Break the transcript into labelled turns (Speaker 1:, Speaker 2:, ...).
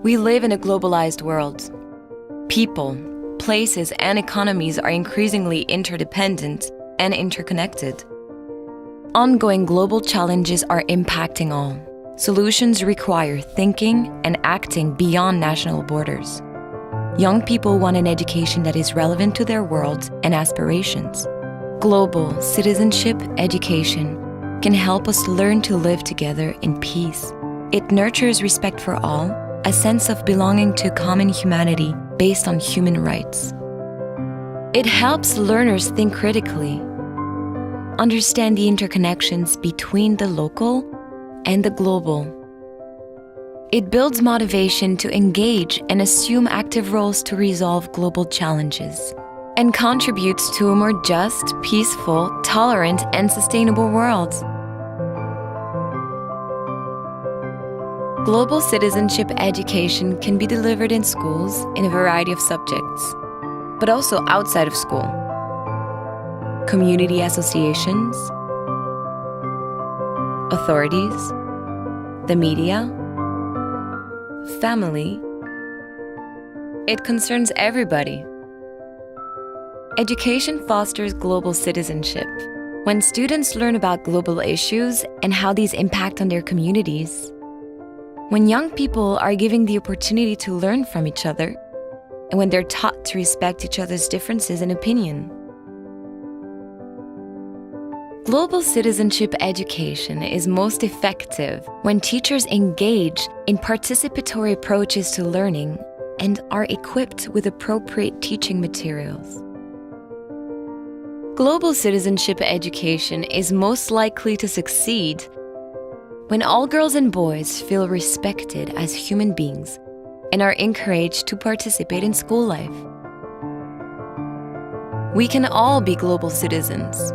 Speaker 1: We live in a globalized world. People, places, and economies are increasingly interdependent and interconnected. Ongoing global challenges are impacting all. Solutions require thinking and acting beyond national borders. Young people want an education that is relevant to their world and aspirations. Global Citizenship Education can help us learn to live together in peace. It nurtures respect for all, a sense of belonging to common humanity based on human rights. It helps learners think critically, understand the interconnections between the local and the global. It builds motivation to engage and assume active roles to resolve global challenges, and contributes to a more just, peaceful, tolerant, and sustainable world. Global citizenship education can be delivered in schools in a variety of subjects, but also outside of school. Community associations, authorities, the media, family. It concerns everybody. Education fosters global citizenship. When students learn about global issues and how these impact on their communities, when young people are given the opportunity to learn from each other, and when they're taught to respect each other's differences and opinion. Global citizenship education is most effective when teachers engage in participatory approaches to learning and are equipped with appropriate teaching materials. Global citizenship education is most likely to succeed when all girls and boys feel respected as human beings and are encouraged to participate in school life. We can all be global citizens.